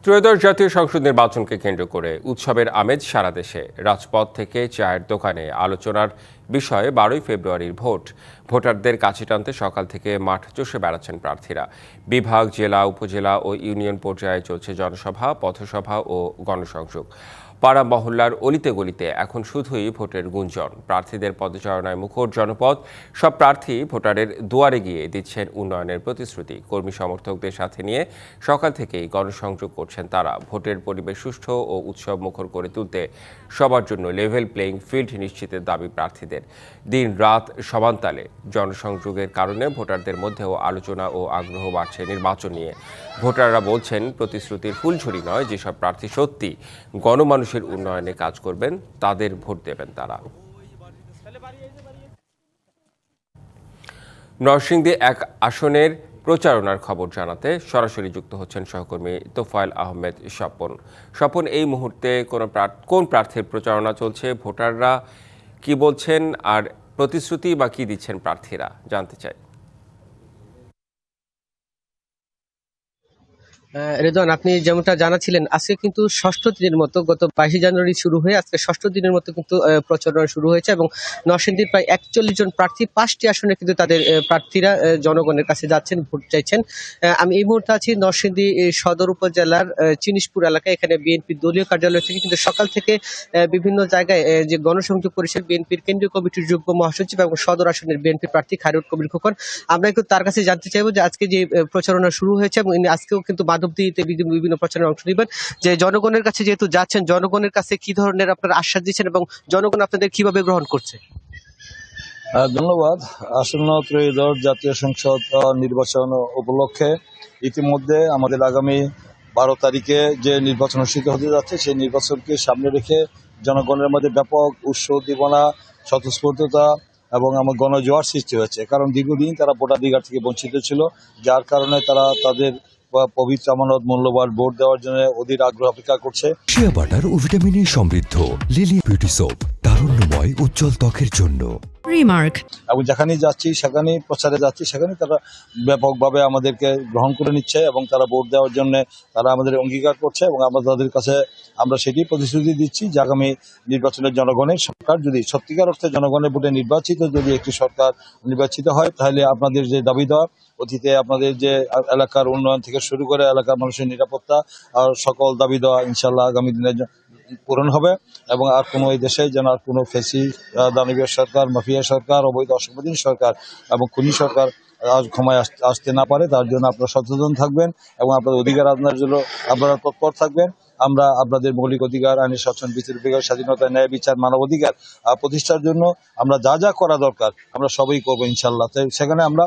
ত্রয়োদশ জাতীয় সংসদ নির্বাচনকে কেন্দ্র করে উৎসবের আমেজ সারা দেশে। রাজপথ থেকে চায়ের দোকানে আলোচনার বিষয়ে 12ই ফেব্রুয়ারির ভোট। ভোটারদের কাছে টানতে সকাল থেকে মাঠ চষে বেড়াচ্ছেন প্রার্থীরা। বিভাগ, জেলা, উপজেলা ও ইউনিয়ন পর্যায়ে চলছে জনসভা, পথসভা ও গণসংযোগ। পাড়া মহল্লার অলিতে গলিতে এখন শুধুই ভোটের গুঞ্জন। প্রার্থীদের পদচারণায় মুখর জনপদ। সব প্রার্থী ভোটারের দুয়ারে গিয়ে দিচ্ছেন উন্নয়নের প্রতিশ্রুতি। কর্মী সমর্থকদের সাথে নিয়ে সকাল থেকেই গণসংযোগ করছেন তারা। ভোটের পরিবেশ সুষ্ঠু ও উৎসব মুখর করে তুলতে সবার জন্য লেভেল প্লেইং ফিল্ড নিশ্চিতের দাবি প্রার্থীদের। দিন রাত সমান তালে জনসংযোগের কারণে ভোটারদের মধ্যেও আলোচনা ও আগ্রহ বাড়ছে নির্বাচন নিয়ে। ভোটাররা বলছেন, প্রতিশ্রুতির ফুলঝুরি নয়, যেসব প্রার্থী সত্যি গণমানুষের উন্নয়নে কাজ করবেন তাদের ভোট দেবেন তারা। নরসিংদী এক আসনের প্রচারণার খবর জানাতে সরাসরি যুক্ত হচ্ছেন সহকর্মী তোফায়েল আহমেদ স্বপন। স্বপন, এই মুহূর্তে কোন প্রার্থীর প্রচারণা চলছে, ভোটাররা কি বলছেন, আর প্রতিশ্রুতি বা কি দিচ্ছেন প্রার্থীরা, জানতে চাই। রেদওয়ান, আপনি যেমনটা জানাচ্ছিলেন, আজকে কিন্তু ষষ্ঠ দিনের মতো, গত 22 জানুয়ারি শুরু হয়ে আজকে ষষ্ঠ দিনের মতো কিন্তু প্রচারণা শুরু হয়েছে এবং নরসিংদীর প্রায় 41 জন প্রার্থী 5টি আসনে কিন্তু তাদের প্রার্থীরা জনগণের কাছে যাচ্ছেন, ভোট চাইছেন। আমি এই মুহূর্তে আছি নরসিংদী সদর উপজেলার চিনিশপুর এলাকায়। এখানে বিএনপির দলীয় কার্যালয় থেকে কিন্তু সকাল থেকে বিভিন্ন জায়গায় যে গণসংযোগ করেছেন বিএনপির কেন্দ্রীয় কমিটির যুগ্ম মহাসচিব এবং সদর আসনের বিএনপি প্রার্থী খায়রুল কবির খোকন। আমরা একটু তার কাছে জানতে চাইবো যে আজকে যে প্রচারণা শুরু হয়েছে এবং আজকেও কিন্তু মাধবদীতে বিভিন্ন প্রচারণায় অংশ নেবেন, যে জনগণের কাছে যেহেতু যাচ্ছেন, জনগণের কাছে কি ধরনের আপনারা আশ্বাস দিচ্ছেন এবং জনগণ আপনাদের কিভাবে গ্রহণ করছে? ধন্যবাদ। আসন্ন ত্রয়োদশ জাতীয় সংসদ নির্বাচন উপলক্ষে ইতিমধ্যে আমাদের আগামী 12 তারিখে যে নির্বাচন অনুষ্ঠিত হতে যাচ্ছে, সেই নির্বাচনকে সামনে রেখে জনগণের মধ্যে ব্যাপক উৎসাহ-উদ্দীপনা, স্বতঃস্ফূর্ততা এবং আমার গণজোয়ার সৃষ্টি হয়েছে। কারণ দীর্ঘদিন তারা ভোটাধিকার থেকে বঞ্চিত ছিল, যার কারণে তারা তাদের পবিত্র আমানত মূল্যবান ভোট দেওয়ার জন্য অধীর আগ্রহ অপেক্ষা করছে। শিয়া বাটার ও ভিটামিনে সমৃদ্ধ লিলি বিউটি সোপ, তারুণ্যময় উজ্জ্বল ত্বকের জন্য। রিমার্ক। এবং যেখানেই যাচ্ছি, সেখানেই প্রচারে যাচ্ছি, সেখানে তারা ব্যাপকভাবে আমাদেরকে গ্রহণ করে নিচ্ছে এবং তারা ভোট দেওয়ার জন্য তারা আমাদের অঙ্গীকার করছে এবং আমরা তাদের কাছে আমরা সেটি প্রতিশ্রুতি দিচ্ছি যে আগামী নির্বাচনের জনগণের সরকার, যদি সত্যিকার অর্থে জনগণের ভোটে নির্বাচিত যদি একটি সরকার নির্বাচিত হয়, তাহলে আপনাদের যে দাবি দেওয়া অতীতে আপনাদের যে এলাকার উন্নয়ন থেকে শুরু করে এলাকার মানুষের নিরাপত্তা আর সকল দাবি দেওয়া ইনশাল্লাহ আগামী দিনে পূরণ হবে এবং আর কোনো এই দেশে যেন আর কোনো ফেসি দানবীয় সরকার, মাফিয়া সরকার, অবৈধ অসাংবিধানিক সরকার এবং খুনি সরকার আজ ক্ষমায় আসতে না পারে। তার জন্য আপনারা সচেতন থাকবেন এবং আপনাদের অধিকার আপনার জন্য আপনারা তৎপর থাকবেন। আমরা আপনাদের মৌলিক অধিকার, আইনের শাসন, বিচার বিভাগের স্বাধীনতা, ন্যায় বিচার, মানবাধিকার প্রতিষ্ঠার জন্য আমরা যা যা করা দরকার আমরা সবই করবো ইনশাল্লাহ। তাই সেখানে আমরা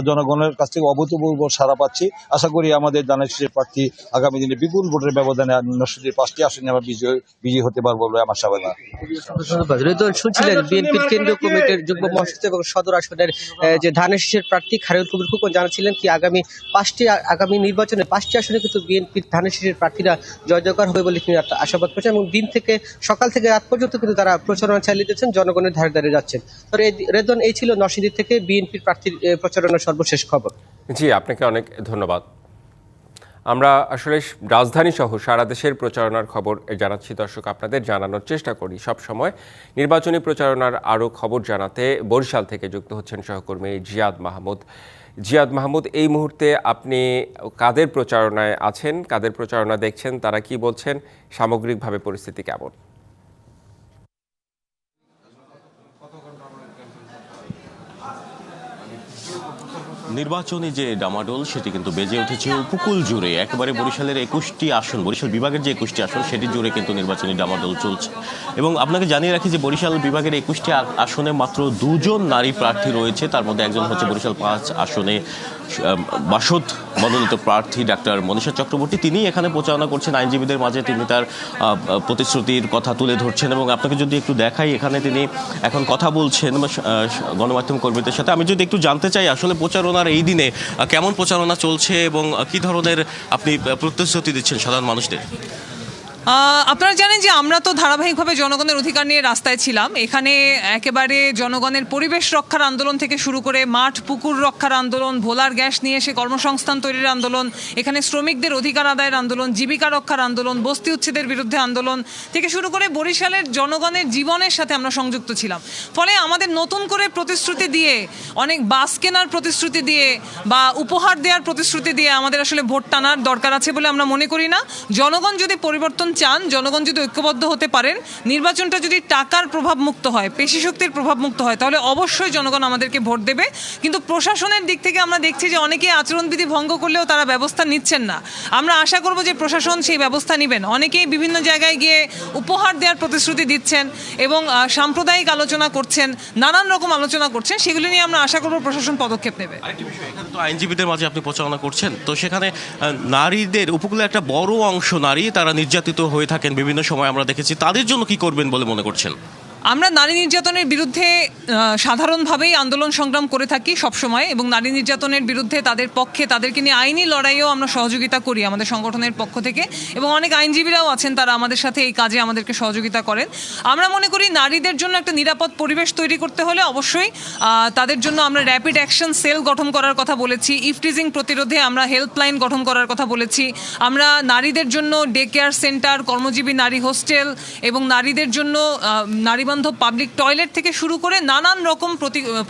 জনগণের কাছ থেকে অভূতপূর্ব সাড়া পাচ্ছি। আশা করি আমাদের দানেশের প্রার্থী আগামী দিনে বিপুল ভোটের ব্যবধানে নরসিংদীর 5টি আসনে আমরা বিজয়ী হতে পারবো বলে আমার আশাবাদী। ধন্যবাদ। শুনছিলেন বিএনপির কেন্দ্রীয় কমিটির যুগ্ম মহাসচিব এবং সদর আসনের যে ধানেশীষের প্রার্থী খায়রুল কবির খোকন জানাচ্ছিলেন কি আগামী নির্বাচনে 5টি আসনে কিন্তু বিএনপির ধানেশীষের প্রার্থীরা জয়জয়কার হবে বলে তিনি আশাবাদ করছেন এবং দিন থেকে সকাল থেকে রাত পর্যন্ত কিন্তু তারা প্রচারণা চালিয়ে দিচ্ছেন, জনগণের ধারে ধারে যাচ্ছেন। রেদওয়ান, এই ছিল নরসিংদী থেকে বিএনপির প্রার্থীর প্রচারণা সর্বশেষ খবর। জি, আপনাকে অনেক ধন্যবাদ। আমরা আসলে রাজধানী সহ সারা দেশের প্রচারণার খবর জানাচ্ছি দর্শক, আপনাদের জানানোর চেষ্টা করি সব সময়। নির্বাচনী প্রচারণার আরও খবর জানাতে বরিশাল থেকে যুক্ত হচ্ছেন সহকর্মী জিয়াদ মাহমুদ। জিয়াদ মাহমুদ, এই মুহূর্তে আপনি কাদের প্রচারণায় আছেন, কাদের প্রচারণা দেখছেন, তারা কি বলছেন, সামগ্রিকভাবে পরিস্থিতি কেমন? নির্বাচনী যে ডামাডোল সেটি কিন্তু বেজে উঠেছে উপকূল জুড়ে। একেবারে বরিশালের 21টি আসন, বরিশাল বিভাগের যে 21টি আসন সেটি জুড়ে কিন্তু নির্বাচনী ডামাডোল চলছে। এবং আপনাকে জানিয়ে রাখি যে বরিশাল বিভাগের 21টি আসনে মাত্র 2 জন নারী প্রার্থী রয়েছে। তার মধ্যে একজন হচ্ছে বরিশাল 5 আসনে বাসদ মনোনীত প্রার্থী ডাক্তার মনীষা চক্রবর্তী। তিনি এখানে প্রচারণা করছেন আইনজীবীদের মাঝে, তিনি তার প্রতিশ্রুতির কথা তুলে ধরছেন এবং আপনাকে যদি একটু দেখাই, এখানে তিনি এখন কথা বলছেন গণমাধ্যম কর্মীদের সাথে। আমি যদি একটু জানতে চাই আসলে প্রচারণার এই দিনে কেমন প্রচারণা চলছে এবং কি ধরনের আপনি প্রতিশ্রুতি দিচ্ছেন সাধারণ মানুষদের? আপনারা জানেন যে আমরা তো ধারাবাহিকভাবে জনগণের অধিকার নিয়ে রাস্তায় ছিলাম। এখানে একেবারে জনগণের পরিবেশ রক্ষার আন্দোলন থেকে শুরু করে মাঠ পুকুর রক্ষার আন্দোলন, ভোলার গ্যাস নিয়ে এসে কর্মসংস্থান তৈরির আন্দোলন, এখানে শ্রমিকদের অধিকার আদায়ের আন্দোলন, জীবিকা রক্ষার আন্দোলন, বস্তি উচ্ছেদের বিরুদ্ধে আন্দোলন থেকে শুরু করে বরিশালের জনগণের জীবনের সাথে আমরা সংযুক্ত ছিলাম। ফলে আমাদের নতুন করে প্রতিশ্রুতি দিয়ে, অনেক বাস কেনার প্রতিশ্রুতি দিয়ে বা উপহার দেওয়ার প্রতিশ্রুতি দিয়ে আমাদের আসলে ভোট টানার দরকার আছে বলে আমরা মনে করি না। জনগণ যদি পরিবর্তন চান, জনগণ যদি ঐক্যবদ্ধ হতে পারেন, নির্বাচনটা যদি টাকার প্রভাবমুক্ত হয়, পেশি শক্তির প্রভাবমুক্ত হয়, তাহলে অবশ্যই জনগণ আমাদেরকে ভোট দেবে। কিন্তু প্রশাসনের দিক থেকে আমরা দেখছি যে অনেকেই আচরণবিধি ভঙ্গ করলেও তারা ব্যবস্থা নিচ্ছেন না। আমরা আশা করব যে প্রশাসন সেই ব্যবস্থা নেবেন। অনেকেই বিভিন্ন জায়গায় গিয়ে উপহার দেওয়ার প্রতিশ্রুতি দিচ্ছেন এবং সাম্প্রদায়িক আলোচনা করছেন, নানান রকম আলোচনা করছেন। সেগুলি নিয়ে আমরা আশা করব প্রশাসন পদক্ষেপ নেবে। তো আইনজীবীদের মাঝে আপনি প্রচারণা করছেন, তো সেখানে নারীদের উপকূলে একটা বড় অংশ নারী তারা নির্যাতিত হয়ে থাকেন বিভিন্ন সময় আমরা দেখেছি, তাদের জন্য কি করবেন বলে মনে করছেন? আমরা নারী নির্যাতনের বিরুদ্ধে সাধারণভাবেই আন্দোলন সংগ্রাম করে থাকি সবসময়, এবং নারী নির্যাতনের বিরুদ্ধে তাদের পক্ষে তাদেরকে নিয়ে আইনি লড়াইও আমরা সহযোগিতা করি আমাদের সংগঠনের পক্ষ থেকে, এবং অনেক আইনজীবীরাও আছেন তারা আমাদের সাথে এই কাজে আমাদেরকে সহযোগিতা করেন। আমরা মনে করি নারীদের জন্য একটা নিরাপদ পরিবেশ তৈরি করতে হলে অবশ্যই তাদের জন্য আমরা র্যাপিড অ্যাকশন সেল গঠন করার কথা বলেছি, ইফটিজিং প্রতিরোধে আমরা হেল্পলাইন গঠন করার কথা বলেছি। আমরা নারীদের জন্য ডে কেয়ার সেন্টার, কর্মজীবী নারী হোস্টেল এবং নারীদের জন্য নারী পাবলিক টয়লেট থেকে শুরু করে নানান রকম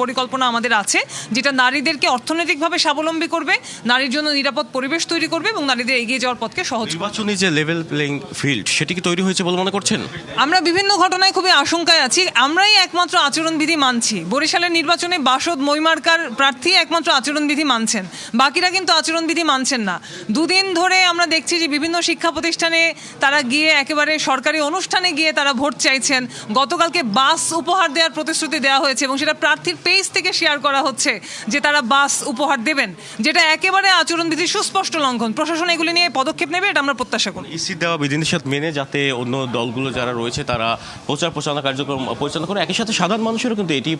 পরিকল্পনা আমাদের আছে, যেটা নারীদেরকে অর্থনৈতিকভাবে স্বাবলম্বী করবে, নারীর জন্য নিরাপদ পরিবেশ তৈরি করবে এবং নারীদের এগিয়ে যাওয়ার পথকে সহজ করবে। নির্বাচনী যে লেভেল প্লেইং ফিল্ড সেটি কি তৈরি হয়েছে বলে মনে করছেন? আমরা বিভিন্ন ঘটনায় খুবই আশঙ্কায় আছি। আমরাই একমাত্র আচরণবিধি মানছি। বরিশালের নির্বাচনে বাসদ মইমার্কার প্রার্থী একমাত্র আচরণবিধি মানছেন, বাকিরা কিন্তু আচরণবিধি মানছেন না। দুদিন ধরে আমরা দেখছি যে বিভিন্ন শিক্ষা প্রতিষ্ঠানে তারা গিয়ে একেবারে সরকারি অনুষ্ঠানে গিয়ে তারা ভোট চাইছেন। গতকালকে বাস উপহার দেওয়ার প্রতিশ্রুতি দেওয়া হয়েছে এবং সেটা প্রার্থীর পেজ থেকে শেয়ার করা হচ্ছে যে তারা বাস উপহার দেবেন, যেটা একেবারে আচরণবিধির সুস্পষ্ট লঙ্ঘন। প্রশাসন এগুলি নিয়ে পদক্ষেপ নেবে, এটা আমরা প্রত্যাশা করি। ইসির দেওয়া বিধিনিষেধ মেনে যাতে অন্য দলগুলো যারা রয়েছে তারা প্রচারণা কার্যক্রম পরিচালনা করে, একই সাথে সাধারণ মানুষেরও কিন্তু এটি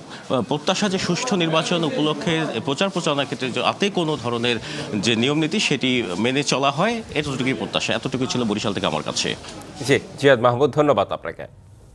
প্রত্যাশা যে সুষ্ঠু নির্বাচন উপলক্ষে প্রচারণার ক্ষেত্রে যাতে কোনো ধরনের যে নিয়ম নীতি সেটি মেনে চলা হয়, এতটুকুই প্রত্যাশা। এতটুকুই ছিল বরিশাল থেকে আমার কাছে। জি, জিয়াদ মাহমুদ, ধন্যবাদ আপনাকে।